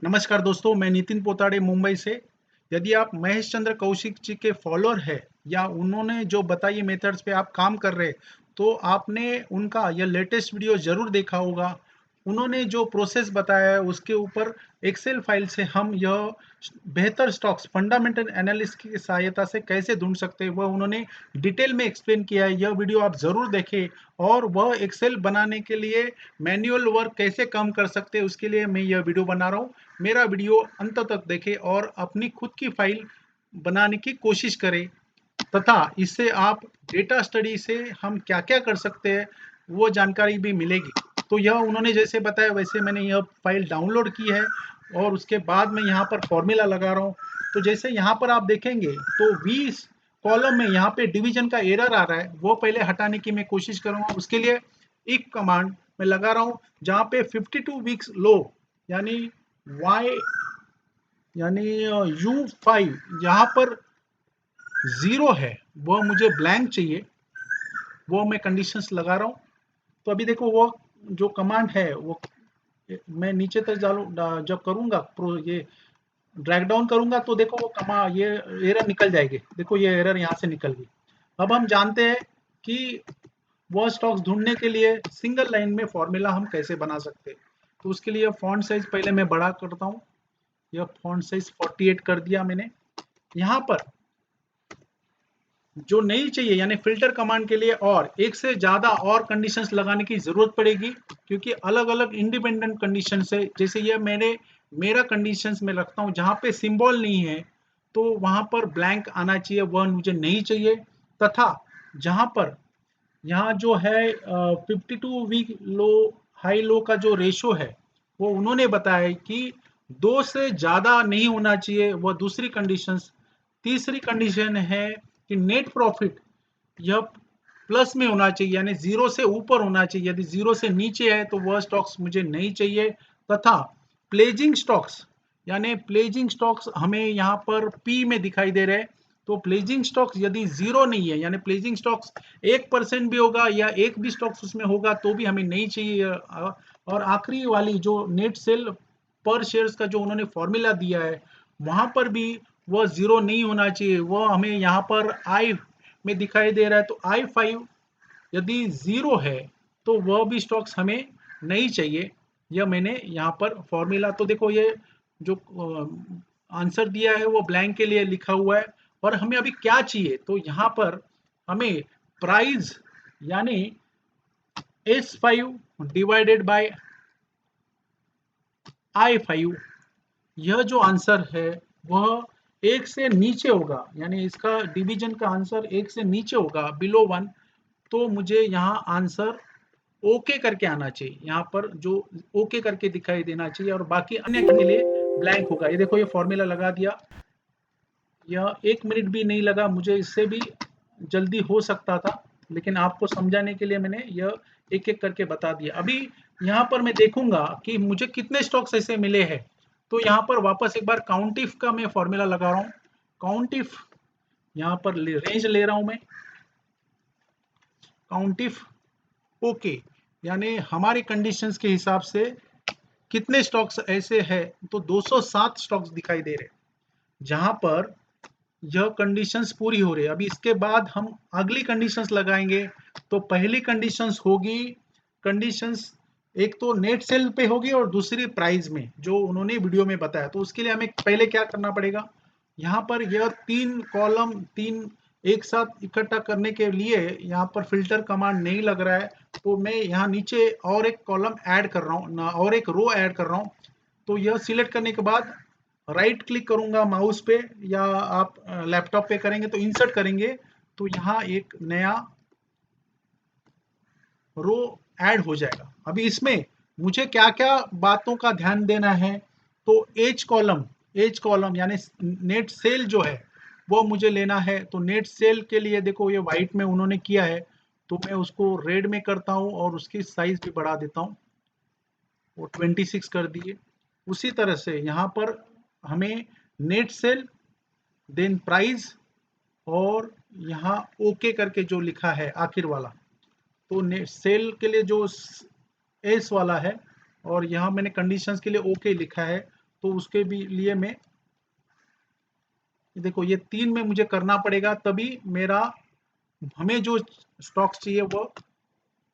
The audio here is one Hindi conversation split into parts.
नमस्कार दोस्तों, मैं नितिन पोताड़े मुंबई से। यदि आप महेश चंद्र कौशिक जी के फॉलोअर है या उन्होंने जो बताई मेथड्स पे आप काम कर रहे, तो आपने उनका यह लेटेस्ट वीडियो ज़रूर देखा होगा। उन्होंने जो प्रोसेस बताया है उसके ऊपर एक्सेल फाइल से हम यह बेहतर स्टॉक्स फंडामेंटल एनालिस्ट की सहायता से कैसे ढूंढ सकते हैं, वह उन्होंने डिटेल में एक्सप्लेन किया है। यह वीडियो आप ज़रूर देखें और वह एक्सेल बनाने के लिए मैनुअल वर्क कैसे कम कर सकते हैं उसके लिए मैं यह वीडियो बना रहा हूँ। मेरा वीडियो अंत तक देखें और अपनी खुद की फाइल बनाने की कोशिश करें तथा इससे आप डेटा स्टडी से हम क्या क्या कर सकते हैं वो जानकारी भी मिलेगी। तो यह उन्होंने जैसे बताया वैसे मैंने यह फाइल डाउनलोड की है और उसके बाद मैं यहाँ पर फॉर्मूला लगा रहा हूँ। तो जैसे यहाँ पर आप देखेंगे तो 20 कॉलम में यहाँ पे डिवीजन का एरर आ रहा है, वो पहले हटाने की मैं कोशिश करूंगा। उसके लिए एक कमांड मैं लगा रहा हूँ जहाँ पे 52 वीक्स लो यानी y यानी U5 यहाँ पर जीरो है, वह मुझे ब्लैंक चाहिए, वो मैं कंडीशंस लगा रहा हूँ। तो अभी देखो वो जो कमांड है वो मैं नीचे तक जब करूंगा प्रो ये ड्रैग डाउन करूंगा तो देखो वो ये एरर निकल जाएगी। देखो ये एरर यहाँ से निकल गई। अब हम जानते हैं कि वो स्टॉक्स ढूंढने के लिए सिंगल लाइन में फॉर्मूला हम कैसे बना सकते हैं। तो उसके लिए फॉन्ट साइज पहले मैं बड़ा करता हूँ। यह फॉन्ट साइज 48 कर दिया मैंने। यहाँ पर जो नहीं चाहिए यानी फिल्टर कमांड के लिए और एक से ज्यादा और कंडीशंस लगाने की जरूरत पड़ेगी, क्योंकि अलग अलग इंडिपेंडेंट कंडीशन है। जैसे ये मेरा कंडीशंस में रखता हूँ जहां पे सिंबल नहीं है तो वहां पर ब्लैंक आना चाहिए, वह मुझे नहीं चाहिए। तथा जहां पर यहाँ जो है 52 वीक लो हाई लो का जो रेशो है वो उन्होंने बताया कि 2 से ज़्यादा नहीं होना चाहिए, वह दूसरी कंडीशन। तीसरी कंडीशन है कि नेट प्रॉफिट यह प्लस में होना चाहिए यानी जीरो से ऊपर होना चाहिए। यदि जीरो से नीचे है तो वह स्टॉक्स मुझे नहीं चाहिए। तथा प्लेजिंग स्टॉक्स यानी प्लेजिंग स्टॉक्स हमें यहाँ पर पी में दिखाई दे रहे हैं। तो प्लेजिंग स्टॉक्स यदि जीरो नहीं है यानी प्लेजिंग स्टॉक्स 1% भी होगा या एक भी स्टॉक्स उसमें होगा तो भी हमें नहीं चाहिए। और आखिरी वाली जो नेट सेल पर शेयर्स का जो उन्होंने फॉर्मूला दिया है वहां पर भी वह जीरो नहीं होना चाहिए, वह हमें यहाँ पर आई में दिखाई दे रहा है। तो I5 यदि जीरो है तो वह भी स्टॉक्स हमें नहीं चाहिए। यह मैंने यहाँ पर फॉर्मूला, तो देखो ये जो आंसर दिया है वो ब्लैंक के लिए लिखा हुआ है। और हमें अभी क्या चाहिए, तो यहाँ पर हमें प्राइस यानी S5 डिवाइडेड बाय I5, यह जो आंसर है वह एक से नीचे होगा यानी इसका डिवीजन का आंसर एक से नीचे होगा बिलो 1। तो मुझे यहाँ आंसर ओके करके आना चाहिए, यहाँ पर जो ओके करके दिखाई देना चाहिए और बाकी अन्य के लिए ब्लैंक होगा। ये देखो ये फॉर्मूला लगा दिया। यह 1 मिनट भी नहीं लगा, मुझे इससे भी जल्दी हो सकता था, लेकिन आपको समझाने के लिए मैंने यह एक एक करके बता दिया। अभी यहाँ पर मैं देखूंगा कि मुझे कितने स्टॉक्स ऐसे मिले हैं। तो यहाँ पर वापस एक बार काउंट इफ का मैं फॉर्मूला लगा रहा हूँ। काउंट इफ यहाँ पर रेंज ले रहा हूं मैं। काउंट इफ ओके यानी हमारी कंडीशंस के हिसाब से कितने स्टॉक्स ऐसे हैं, तो 207 स्टॉक्स दिखाई दे रहे हैं जहां पर यह कंडीशंस पूरी हो रही है। अभी इसके बाद हम अगली कंडीशंस लगाएंगे। तो पहली कंडीशंस होगी, कंडीशंस एक तो नेट सेल पे होगी और दूसरी प्राइस में जो उन्होंने वीडियो में बताया। तो उसके लिए हमें पहले क्या करना पड़ेगा, यहाँ पर यह 3 कॉलम 3 एक साथ इकट्ठा करने के लिए यहाँ पर फिल्टर कमांड नहीं लग रहा है। तो मैं यहाँ नीचे और एक कॉलम ऐड कर रहा हूँ और एक रो ऐड कर रहा हूँ। तो यह सिलेक्ट करने के बाद राइट क्लिक करूंगा माउस पे, या आप लैपटॉप पे करेंगे तो इंसर्ट करेंगे तो यहाँ एक नया रो ऐड हो जाएगा। अभी इसमें मुझे क्या क्या बातों का ध्यान देना है, तो एज कॉलम यानी नेट सेल जो है वो मुझे लेना है। तो नेट सेल के लिए देखो ये व्हाइट में उन्होंने किया है, तो मैं उसको रेड में करता हूँ और उसकी साइज भी बढ़ा देता हूँ, वो 26 कर दिए। उसी तरह से यहाँ पर हमें नेट सेल देन प्राइस और यहाँ ओके करके जो लिखा है आखिर वाला, तो सेल के लिए जो एस वाला है और यहाँ मैंने कंडीशंस के लिए ओके लिखा है। तो उसके भी लिए मैं देखो ये 3 में मुझे करना पड़ेगा, तभी मेरा हमें जो स्टॉक्स चाहिए वो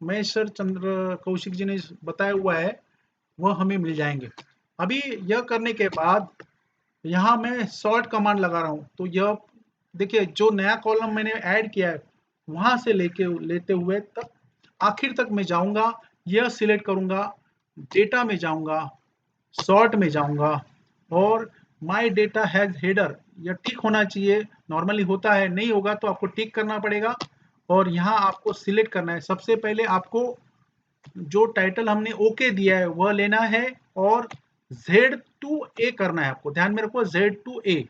महेश्वर चंद्र कौशिक जी ने बताया हुआ है वह हमें मिल जाएंगे। अभी यह करने के बाद यहाँ मैं सॉर्ट कमांड लगा रहा हूँ, तो यह देखिए जो नया कॉलम मैंने ऐड किया है वहां से लेते हुए तक आखिर तक मैं जाऊंगा, यह सिलेक्ट करूंगा, डेटा में जाऊंगा, सॉर्ट में जाऊंगा और माय डेटा हैज हेडर, यह टिक होना चाहिए। नॉर्मली होता है, नहीं होगा तो आपको टिक करना पड़ेगा और यहाँ आपको सिलेक्ट करना है। सबसे पहले आपको जो टाइटल हमने ओके दिया है वह लेना है और Z2A करना है, आपको ध्यान में रखो Z2A।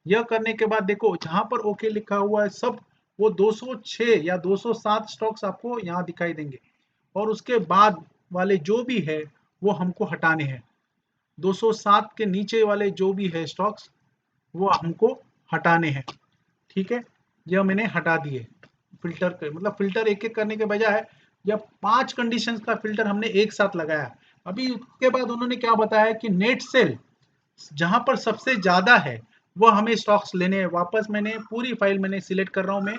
यह करने के बाद देखो जहां पर ओके लिखा हुआ है सब वो 206 या 207 स्टॉक्स आपको यहाँ दिखाई देंगे और उसके बाद वाले जो भी है वो हमको हटाने हैं। 207 के नीचे वाले जो भी है स्टॉक्स वो हमको हटाने हैं। ठीक है, यह मैंने हटा दिए फिल्टर के, मतलब फिल्टर एक एक करने के बजाय यह 5 कंडीशंस का फिल्टर हमने एक साथ लगाया। अभी उसके बाद उन्होंने क्या बताया कि नेट सेल जहां पर सबसे ज्यादा है वो हमें स्टॉक्स लेने हैं। वापस मैंने पूरी फाइल मैंने सिलेक्ट कर रहा हूं मैं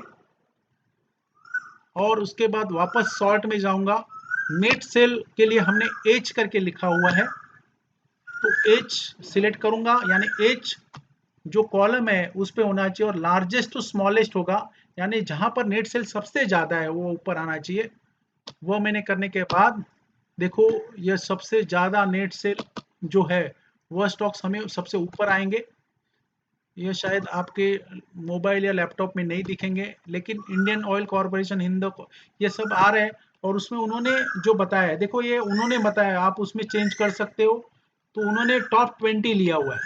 और उसके बाद वापस सॉर्ट में जाऊंगा। नेट सेल के लिए हमने एच करके लिखा हुआ है, तो एच सिलेक्ट करूंगा, यानी एच जो कॉलम है उस पे होना चाहिए और लार्जेस्ट टू स्मॉलेस्ट होगा, यानी जहां पर नेट सेल सबसे ज्यादा है वो ऊपर आना चाहिए। वो मैंने करने के बाद देखो ये सबसे ज्यादा नेट सेल जो है वह स्टॉक्स हमें सबसे ऊपर आएंगे। ये शायद आपके मोबाइल या लैपटॉप में नहीं दिखेंगे, लेकिन इंडियन ऑयल कॉरपोरेशन, हिंदो, ये सब आ रहे हैं और उसमें उन्होंने जो बताया है, देखो ये उन्होंने बताया, आप उसमें चेंज कर सकते हो। तो उन्होंने टॉप 20 लिया हुआ है,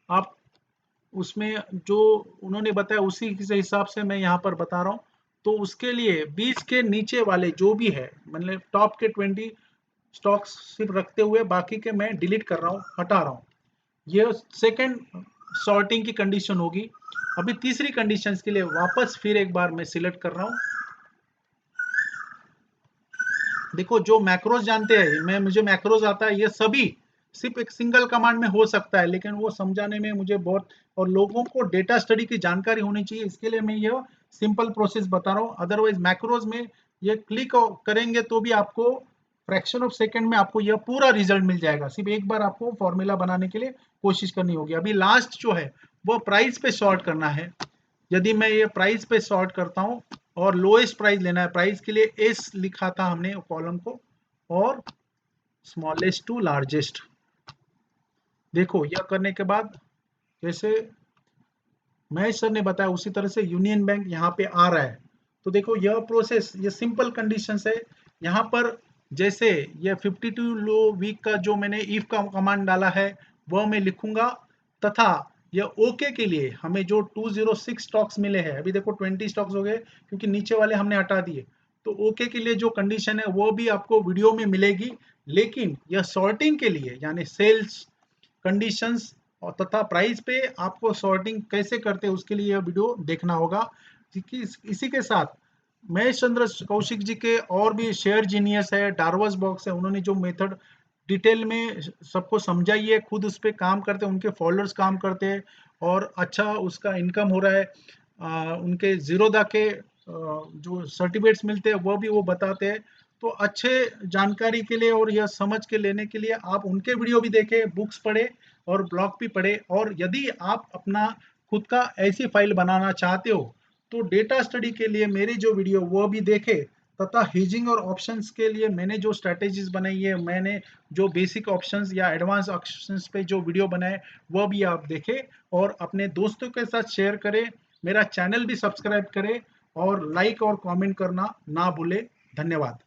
आप उसमें जो उन्होंने बताया उसी के हिसाब से मैं यहाँ पर बता रहा हूँ। तो उसके लिए 20 के नीचे वाले जो भी है, मतलब टॉप के 20 स्टॉक्स सिर्फ रखते हुए बाकी के मैं डिलीट कर रहा हूँ, हटा रहा हूँ। ये सेकंड सॉर्टिंग की कंडीशन होगी। अभी तीसरी कंडीशन के लिए वापस फिर एक बार मैं सिलेक्ट कर रहा हूँ। देखो जो मैक्रोज जानते हैं, मैं मुझे मैक्रोज आता है, ये सभी सिर्फ एक सिंगल कमांड में हो सकता है, लेकिन वो समझाने में मुझे बहुत, और लोगों को डेटा स्टडी की जानकारी होनी चाहिए, इसके लिए मैं ये सिंपल प्रोसेस बता रहा हूँ। अदरवाइज मैक्रोज में ये क्लिक करेंगे तो भी आपको फ्रैक्शन ऑफ सेकंड में आपको यह पूरा रिजल्ट मिल जाएगा। सिर्फ एक बार आपको फॉर्मूला बनाने के लिए कोशिश करनी होगी। अभी लास्ट जो है वो प्राइस पे शॉर्ट करना है। यदि मैं ये प्राइस पे शॉर्ट करता हूँ और लोएस्ट प्राइस लेना है, प्राइस के लिए एस लिखा था हमने कॉलम को और स्मॉलेस्ट टू लार्जेस्ट। देखो यह करने के बाद जैसे महेश सर ने बताया उसी तरह से यूनियन बैंक यहाँ पे आ रहा है। तो देखो यह प्रोसेस, ये सिंपल कंडीशंस है। यहाँ पर जैसे ये 52 लो वीक का जो मैंने इफ का कमांड डाला है वह मैं लिखूंगा, तथा यह ओके के लिए हमें जो 206 स्टॉक्स मिले हैं, अभी देखो 20 स्टॉक्स हो गए क्योंकि नीचे वाले हमने हटा दिए। तो ओके के लिए जो कंडीशन है वो भी आपको वीडियो में मिलेगी, लेकिन यह सॉर्टिंग के लिए यानी सेल्स कंडीशंस और तथा प्राइस पे आपको सॉर्टिंग कैसे करते हैं उसके लिए यह वीडियो देखना होगा। इसी के साथ महेश चंद्र कौशिक जी के और भी शेयर जीनियस है, डार्वस बॉक्स है, उन्होंने जो मेथड डिटेल में सबको समझाई है, खुद उस पर काम करते हैं, उनके फॉलोअर्स काम करते हैं और अच्छा उसका इनकम हो रहा है। उनके जीरोदा के जो सर्टिफिकेट्स मिलते हैं वह भी वो बताते हैं। तो अच्छे जानकारी के लिए और यह समझ के लेने के लिए आप उनके वीडियो भी देखें, बुक्स पढ़े और ब्लॉग भी पढ़े। और यदि आप अपना खुद का ऐसी फाइल बनाना चाहते हो तो डेटा स्टडी के लिए मेरी जो वीडियो वो भी देखें, तथा हेजिंग और ऑप्शंस के लिए मैंने जो स्ट्रैटेजीज बनाई है, मैंने जो बेसिक ऑप्शंस या एडवांस ऑप्शंस पे जो वीडियो बनाए वह भी आप देखें और अपने दोस्तों के साथ शेयर करें। मेरा चैनल भी सब्सक्राइब करें और लाइक और कमेंट करना ना भूलें। धन्यवाद।